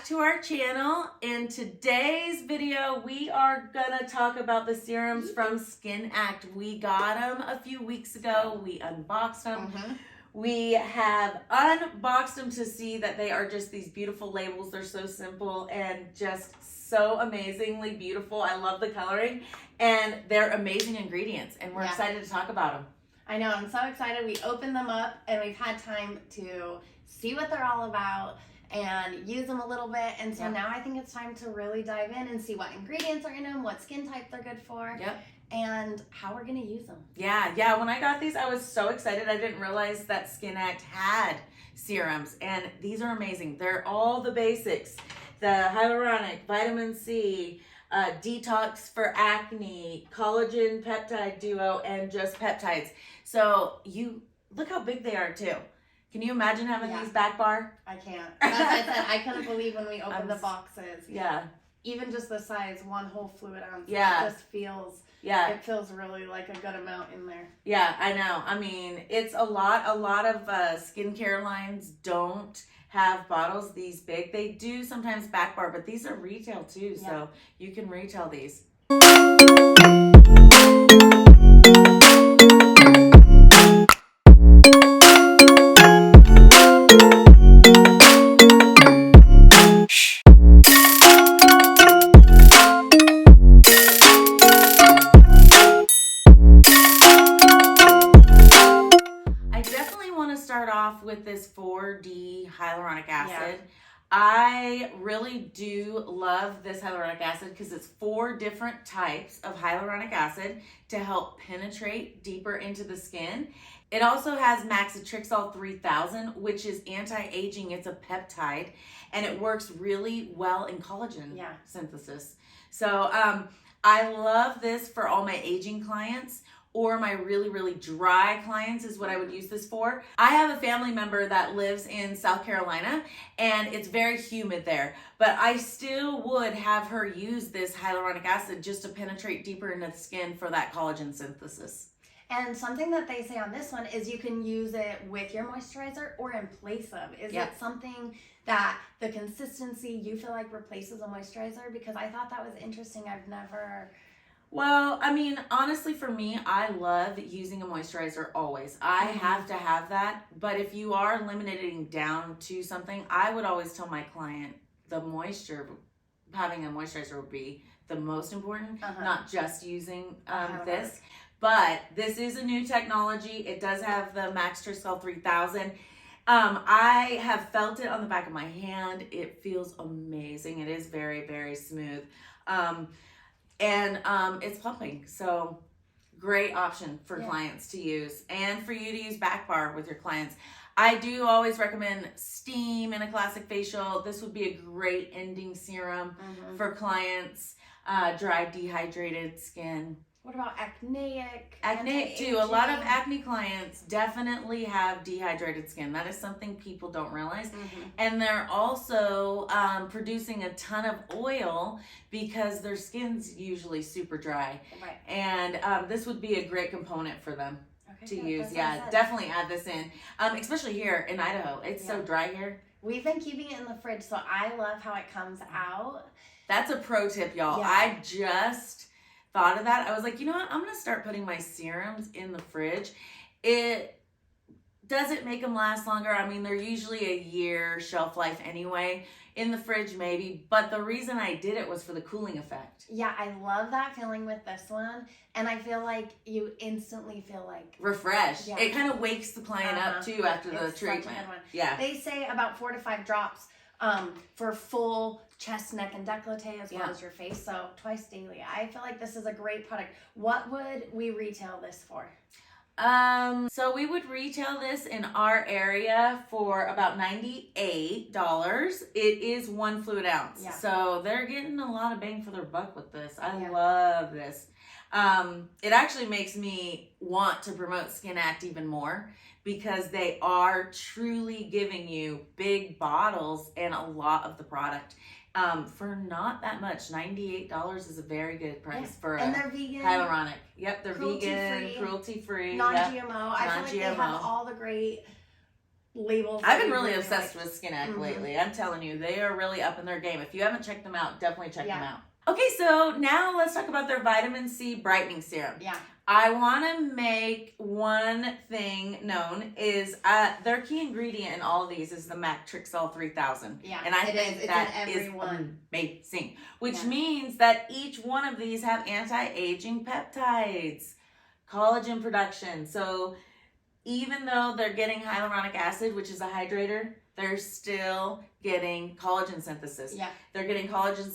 to our channel. In today's video, we are gonna talk about the serums from SkinAct. We got them a few weeks ago. We unboxed them. We have unboxed them to see that they are just these beautiful labels. They're so simple and just so amazingly beautiful. I love the coloring and they're amazing ingredients, and we're excited to talk about them. I know, I'm so excited. We opened them up and we've had time to see what they're all about and use them a little bit. And so now I think it's time to really dive in and see what ingredients are in them, what skin type they're good for, and how we're going to use them. Yeah. When I got these, I was so excited. I didn't realize that SkinAct had serums, and these are amazing. They're all the basics. The hyaluronic, vitamin C, detox for acne, collagen, peptide duo, and just peptides. So you look how big they are too. Can you imagine having these back bar? I can't. That's what I said. I couldn't believe when we opened the boxes. Yeah. Even just the size, one whole fluid ounce. Yeah. It just feels. Yeah. It feels really like a good amount in there. Yeah, I know. I mean, it's a lot. A lot of skincare lines don't have bottles these big. They do sometimes back bar, but these are retail too, so you can retail these. Start off with this 4D hyaluronic acid. I really do love this hyaluronic acid because it's 4 different types of hyaluronic acid to help penetrate deeper into the skin. It also has Citrusandwillow 3000, which is anti-aging. It's a peptide, and it works really well in collagen synthesis. So I love this for all my aging clients, or my really, really dry clients is what I would use this for. I have a family member that lives in South Carolina, and it's very humid there, but I still would have her use this hyaluronic acid just to penetrate deeper into the skin for that collagen synthesis. And something that they say on this one is you can use it with your moisturizer or in place of. Is it something that the consistency you feel like replaces a moisturizer? Because I thought that was interesting. I've never... Well, I mean, honestly, for me, I love using a moisturizer always. I have to have that. But if you are limiting down to something, I would always tell my client having a moisturizer would be the most important, not just using this. But this is a new technology. It does have the Citrusandwillow 3000. I have felt it on the back of my hand. It feels amazing. It is very, very smooth. And it's plumping, so great option for clients to use, and for you to use back bar with your clients. I do always recommend steam in a classic facial. This would be a great ending serum for clients, dry, dehydrated skin. What about acneic? Acneic too. A lot of acne clients definitely have dehydrated skin. That is something people don't realize. And they're also producing a ton of oil because their skin's usually super dry. And this would be a great component for them to use. Definitely add this in. Especially here in Idaho. It's so dry here. We've been keeping it in the fridge, so I love how it comes out. That's a pro tip, y'all. I just thought of that. I was like, you know what? I'm going to start putting my serums in the fridge. It doesn't make them last longer. I mean, they're usually a year shelf life anyway. In the fridge, maybe. But the reason I did it was for the cooling effect. Yeah, I love that feeling with this one. And I feel like you instantly feel like refreshed. It kind of wakes the client up too after the treatment. Such a good one. They say about 4 to 5 drops for full chest, neck, and décolleté as well as your face. So twice daily. I feel like this is a great product. What would we retail this for? So we would retail this in our area for about $98. It is 1 fluid ounce. So they're getting a lot of bang for their buck with this. I love this. It actually makes me want to promote SkinAct even more because they are truly giving you big bottles and a lot of the product. For not that much. $98 is a very good price for and they're vegan, hyaluronic. They're vegan, cruelty-free, non-GMO. I feel like they have all the great labels. I've been really obsessed like. with SkinAct Mm-hmm. lately. I'm telling you, they are really up in their game. If you haven't checked them out, definitely check them Yeah. out. Okay, so now let's talk about their vitamin C brightening serum. Yeah. I want to make one thing known is their key ingredient in all of these is the Matrixol 3000. Yeah, and I think that is amazing. Which means that each one of these have anti-aging peptides, collagen production. So even though they're getting hyaluronic acid, which is a hydrator, they're still getting collagen synthesis. Yeah. They're getting collagen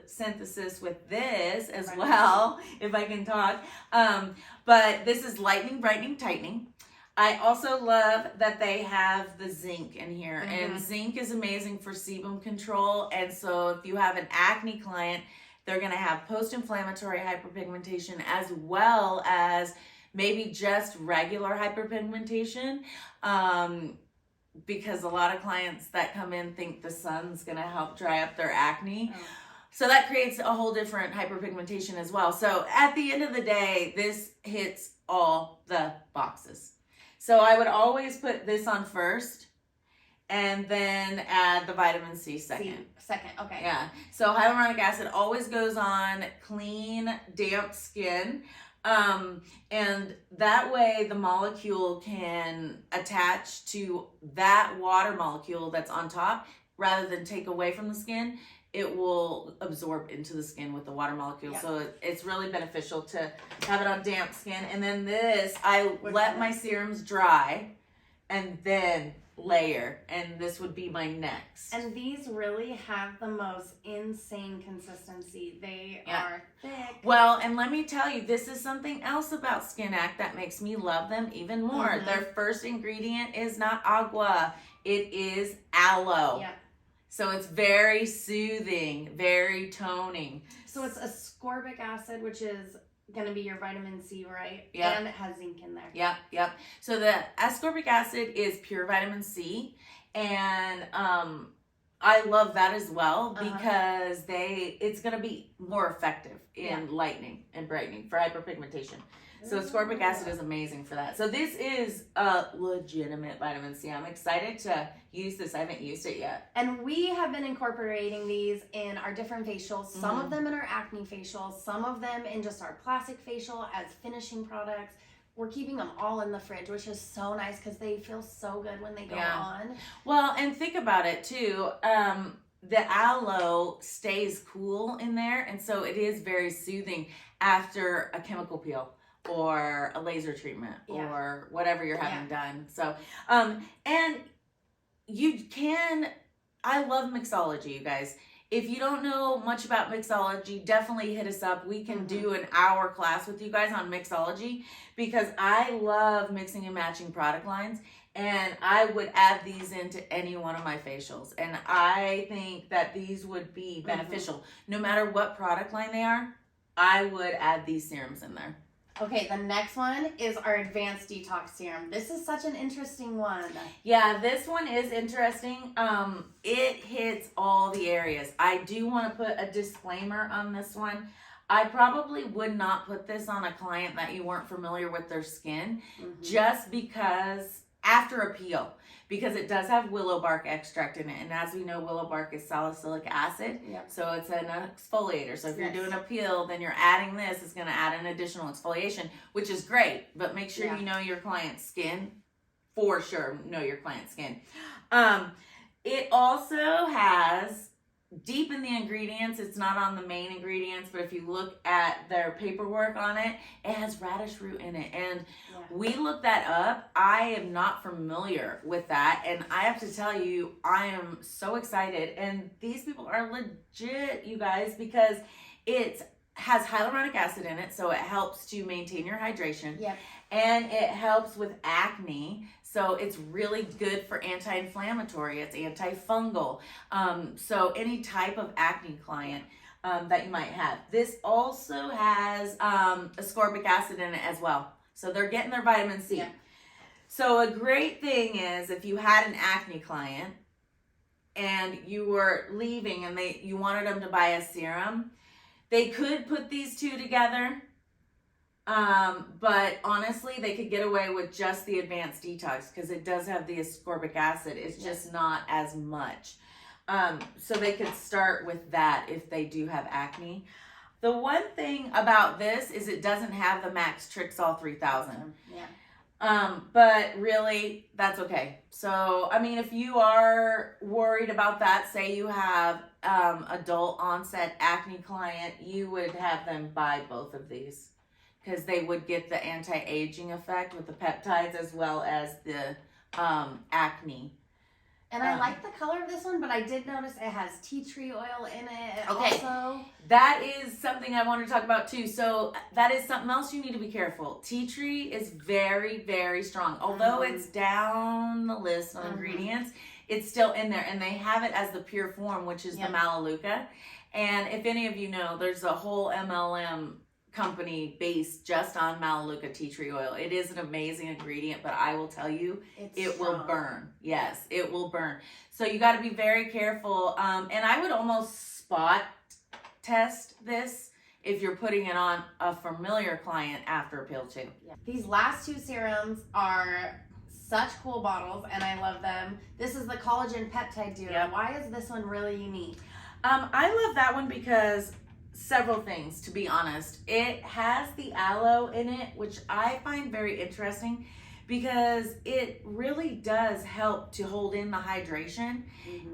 synthesis with this as well, if I can talk. But this is lightening, brightening, tightening. I also love that they have the zinc in here. Mm-hmm. And zinc is amazing for sebum control. And so if you have an acne client, they're going to have post-inflammatory hyperpigmentation as well as maybe just regular hyperpigmentation, because a lot of clients that come in think the sun's gonna help dry up their acne. Oh. So that creates a whole different hyperpigmentation as well. So at the end of the day, this hits all the boxes. So I would always put this on first and then add the vitamin C second. Second, okay. Yeah, so hyaluronic acid always goes on clean, damp skin. And that way the molecule can attach to that water molecule that's on top rather than take away from the skin. It will absorb into the skin with the water molecule. Yeah. So it's really beneficial to have it on damp skin. And then this, I let my serums dry and then layer, and this would be my next. And these really have the most insane consistency. They are thick. Well, and let me tell you, this is something else about SkinAct that makes me love them even more. Mm-hmm. Their first ingredient is not agua, it is aloe. Yeah. So it's very soothing, very toning. So it's ascorbic acid, which is going to be your vitamin C, right? Yeah. And it has zinc in there. Yep. So the ascorbic acid is pure vitamin C, and I love that as well because it's going to be more effective in lightening and brightening for hyperpigmentation. So ascorbic acid is amazing for that. So this is a legitimate vitamin C. I'm excited to use this. I haven't used it yet. And we have been incorporating these in our different facials. Some of them in our acne facials, some of them in just our classic facial as finishing products. We're keeping them all in the fridge, which is so nice because they feel so good when they go on. Well, and think about it too. The aloe stays cool in there, and so it is very soothing after a chemical peel or a laser treatment or whatever you're having done. So, and you can, I love mixology, you guys. If you don't know much about mixology, definitely hit us up. We can do an hour class with you guys on mixology because I love mixing and matching product lines, and I would add these into any one of my facials. And I think that these would be beneficial. No matter what product line they are, I would add these serums in there. Okay, the next one is our Advanced Detox Serum. This is such an interesting one. Yeah, this one is interesting. It hits all the areas. I do want to put a disclaimer on this one. I probably would not put this on a client that you weren't familiar with their skin, just because after a peel, because it does have willow bark extract in it. And as we know, willow bark is salicylic acid. Yep. So it's an exfoliator. So if you're doing a peel, then you're adding this. It's going to add an additional exfoliation, which is great. But make sure you know your client's skin. For sure, know your client's skin. It also has, deep in the ingredients, it's not on the main ingredients, but if you look at their paperwork on it, it has radish root in it. And we looked that up. I am not familiar with that. And I have to tell you, I am so excited. And these people are legit, you guys, because it has hyaluronic acid in it. So it helps to maintain your hydration. Yep. And it helps with acne. So it's really good for anti-inflammatory. It's antifungal. So any type of acne client that you might have. This also has ascorbic acid in it as well. So they're getting their vitamin C. Yeah. So a great thing is if you had an acne client and you were leaving and you wanted them to buy a serum, they could put these two together. But honestly, they could get away with just the advanced detox because it does have the ascorbic acid. It's just not as much. So they could start with that if they do have acne. The one thing about this is it doesn't have the Max Trixol 3000. Yeah. But really, that's okay. So, I mean, if you are worried about that, say you have adult onset acne client, you would have them buy both of these because they would get the anti-aging effect with the peptides as well as the acne. And I like the color of this one, but I did notice it has tea tree oil in it also. That is something I want to talk about too. So that is something else you need to be careful. Tea tree is very, very strong. Although it's down the list of ingredients, it's still in there. And they have it as the pure form, which is the Melaleuca. And if any of you know, there's a whole MLM company based just on Melaleuca tea tree oil. It is an amazing ingredient, but I will tell you, it will burn. Yes, it will burn. So you got to be very careful. And I would almost spot test this if you're putting it on a familiar client after a pill too. Yeah. These last two serums are such cool bottles and I love them. This is the Collagen Peptide Duo. Yep. Why is this one really unique? I love that one because several things, to be honest. It has the aloe in it, which I find very interesting because it really does help to hold in the hydration.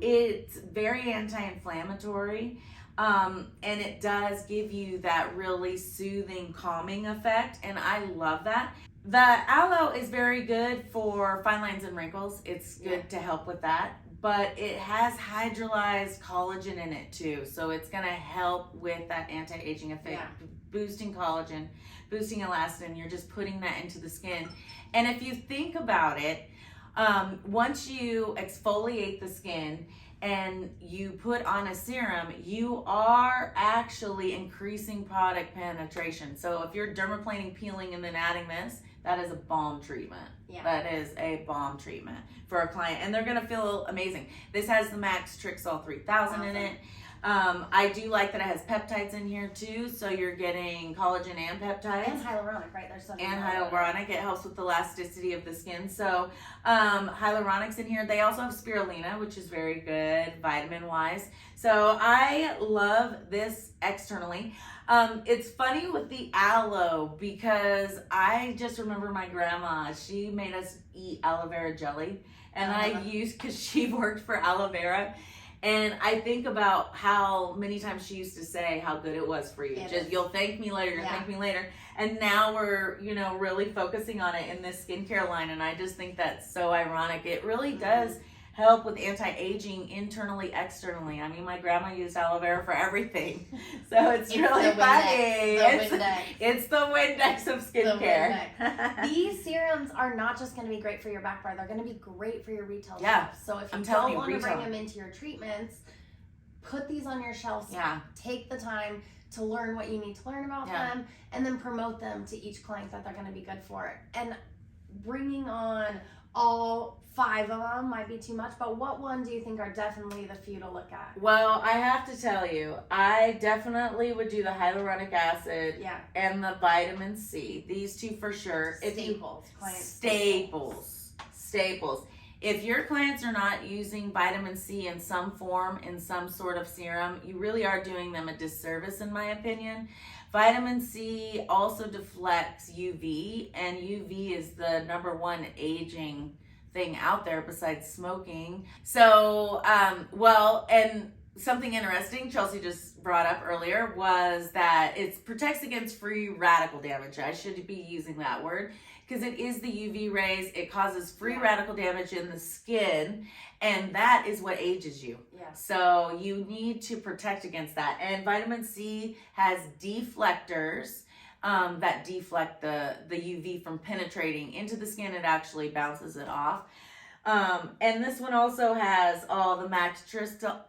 It's very anti-inflammatory, and it does give you that really soothing, calming effect, and I love that. The aloe is very good for fine lines and wrinkles. It's good to help with that. But it has hydrolyzed collagen in it too. So it's gonna help with that anti-aging effect, boosting collagen, boosting elastin. You're just putting that into the skin. And if you think about it, once you exfoliate the skin and you put on a serum, you are actually increasing product penetration. So if you're dermaplaning, peeling, and then adding this, that is a balm treatment. Yeah. That is a balm treatment for a client. And they're going to feel amazing. This has the Max Trixol 3000 in it. I do like that it has peptides in here too. So you're getting collagen and peptides. And hyaluronic, right? There's something. And hyaluronic. It helps with the elasticity of the skin. So hyaluronic's in here. They also have spirulina, which is very good vitamin-wise. So I love this externally. It's funny with the aloe because I just remember my grandma, she made us eat aloe vera jelly and I used, cause she worked for aloe vera. And I think about how many times she used to say how good it was for you. You'll thank me later, you'll thank me later. And now we're, really focusing on it in this skincare line. And I just think that's so ironic. It really does help with anti-aging internally, externally. I mean, my grandma used aloe vera for everything. So it's really funny. It's the Windex of skincare. These serums are not just going to be great for your back bar. They're going to be great for your retail shelves. So if you don't want to bring them into your treatments, put these on your shelves. Take the time to learn what you need to learn about them and then promote them to each client that they're going to be good for. And bringing on all 5 of them might be too much, but what one do you think are definitely the few to look at? Well, I have to tell you, I definitely would do the hyaluronic acid and the vitamin C. These two for sure. Staples. If your clients are not using vitamin C in some form, in some sort of serum, you really are doing them a disservice in my opinion. Vitamin C also deflects UV, and UV is the #1 aging thing out there besides smoking. So, and something interesting Chelsea just brought up earlier was that it protects against free radical damage. I should be using that word because it is the UV rays. It causes free radical damage in the skin, and that is what ages you. So you need to protect against that. And vitamin C has deflectors that deflect the UV from penetrating into the skin. It actually bounces it off. And this one also has the Max Trixol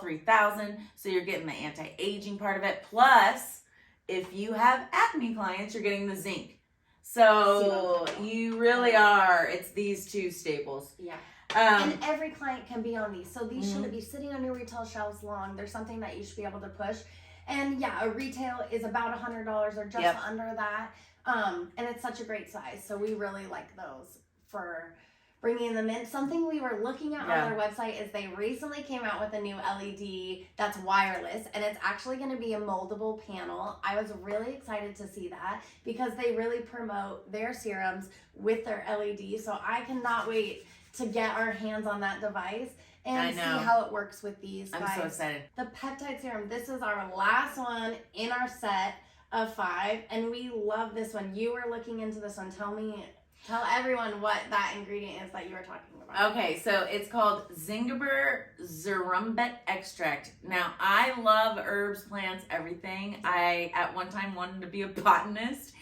3000, so you're getting the anti-aging part of it. Plus, if you have acne clients, you're getting the zinc. So you really are. It's these two staples. And every client can be on these. So these shouldn't be sitting on your retail shelves long. There's something that you should be able to push. And yeah, a retail is about $100 or just under that. And it's such a great size. So we really like those for bringing them in. Something we were looking at on their website is they recently came out with a new LED that's wireless, and it's actually going to be a moldable panel. I was really excited to see that because they really promote their serums with their LED. So I cannot wait to get our hands on that device and see how it works with these guys. I'm so excited. The peptide serum, this is our last one in our set of 5, and we love this one. You were looking into this one. Tell everyone what that ingredient is that you were talking about. Okay, so it's called Zingiber Zerumbet Extract. Now, I love herbs, plants, everything. I, at one time, wanted to be a botanist,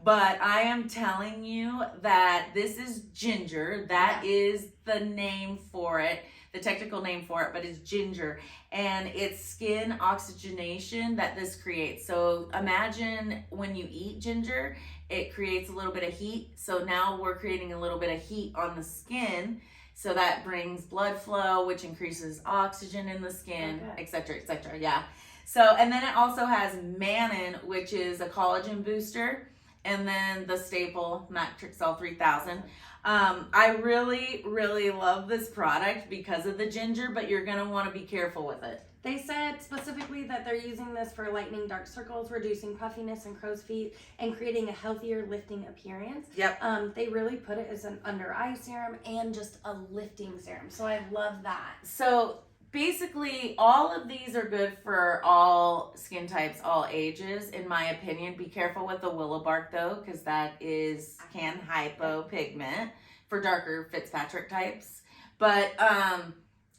but I am telling you that this is ginger. That is the name for it, the technical name for it, but it's ginger. And it's skin oxygenation that this creates. So imagine when you eat ginger, it creates a little bit of heat. So now we're creating a little bit of heat on the skin. So that brings blood flow, which increases oxygen in the skin, et cetera, et cetera. Yeah. So, and then it also has mannan, which is a collagen booster. And then the staple, Matrixol 3000. I really, really love this product because of the ginger, but you're going to want to be careful with it. They said specifically that they're using this for lightening dark circles, reducing puffiness and crow's feet, and creating a healthier lifting appearance. Yep. They really put it as an under eye serum and just a lifting serum. So I love that. So basically, all of these are good for all skin types, all ages, in my opinion. Be careful with the willow bark, though, because that can hypopigment for darker Fitzpatrick types.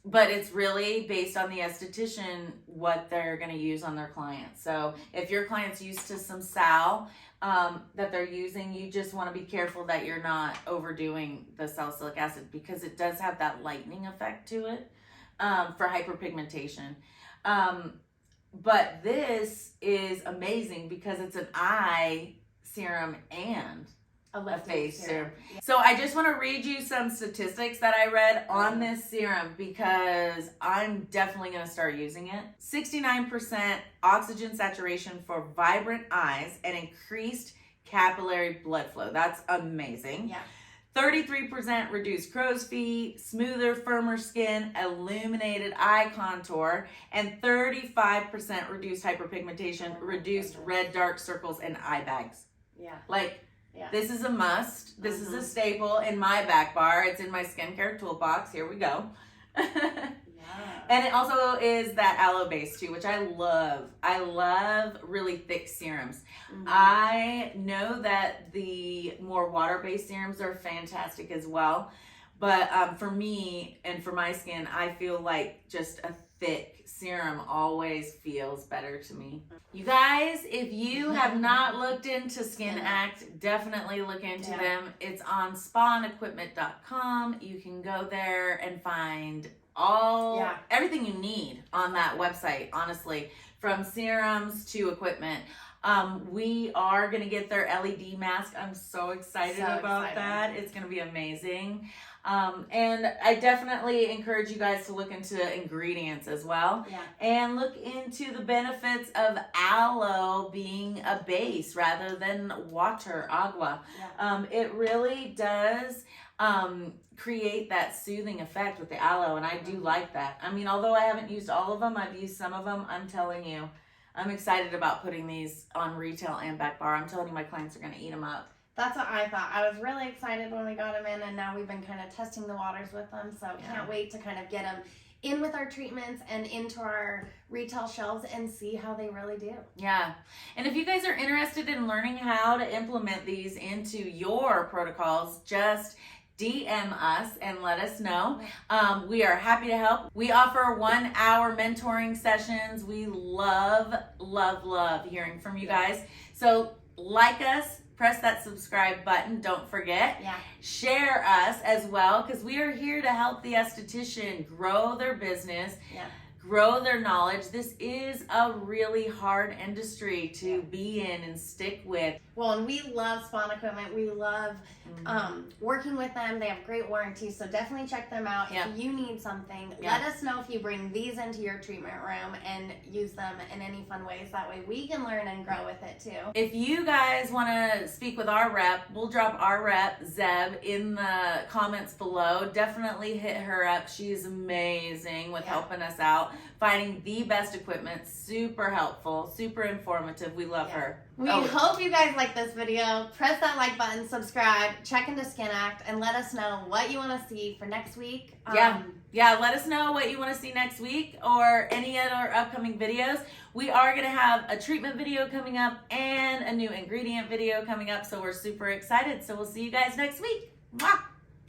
But it's really based on the esthetician what they're going to use on their clients. So if your client's used to some sal that they're using, you just want to be careful that you're not overdoing the salicylic acid because it does have that lightening effect to it for hyperpigmentation. But this is amazing because it's an eye serum and a face serum. So I just want to read you some statistics that I read on this serum because I'm definitely going to start using it. 69% oxygen saturation for vibrant eyes and increased capillary blood flow. That's amazing. Yeah. 33% reduced crow's feet, smoother, firmer skin, illuminated eye contour, and 35% reduced hyperpigmentation, reduced red dark circles and eye bags. Yeah. This is a must. This is a staple in my back bar. It's in my skincare toolbox. Here we go. And it also is that aloe base too, which I love. I love really thick serums. I know that the more water-based serums are fantastic as well. But for me and for my skin, I feel like just a thick serum always feels better to me. You guys, if you have not looked into SkinAct, definitely look into them. It's on spaandequipment.com. You can go there and find everything you need on that website, honestly, from serums to equipment. We are going to get their LED mask. I'm so excited about that. It's going to be amazing. And I definitely encourage you guys to look into ingredients as well. And look into the benefits of aloe being a base rather than water, agua. It really does create that soothing effect with the aloe, and I do like that. I mean, although I haven't used all of them, I've used some of them. I'm telling you, I'm excited about putting these on retail and back bar. I'm telling you, my clients are going to eat them up. That's what I thought. I was really excited when we got them in, and now we've been kind of testing the waters with them, so can't wait to kind of get them in with our treatments and into our retail shelves and see how they really do. Yeah. And if you guys are interested in learning how to implement these into your protocols, just DM us and let us know. We are happy to help. We offer 1-hour mentoring sessions. We love hearing from you guys. So like us, press that subscribe button. Don't forget. Share us as well, because we are here to help the esthetician grow their business, grow their knowledge. This is a really hard industry to be in and stick with. Well, and we love Spawn Equipment. We love working with them. They have great warranties, so definitely check them out. Yep. If you need something, Yep. let us know if you bring these into your treatment room and use them in any fun ways. That way we can learn and grow with it too. If you guys want to speak with our rep, we'll drop our rep, Zeb, in the comments below. Definitely hit her up. She's amazing with helping us out, finding the best equipment. Super helpful, super informative. We love her. We hope you guys like this video. Press that like button, subscribe, check into SkinAct, and let us know what you want to see for next week. Yeah, let us know what you want to see next week or any other upcoming videos. We are going to have a treatment video coming up and a new ingredient video coming up, so we're super excited. So we'll see you guys next week. Mwah!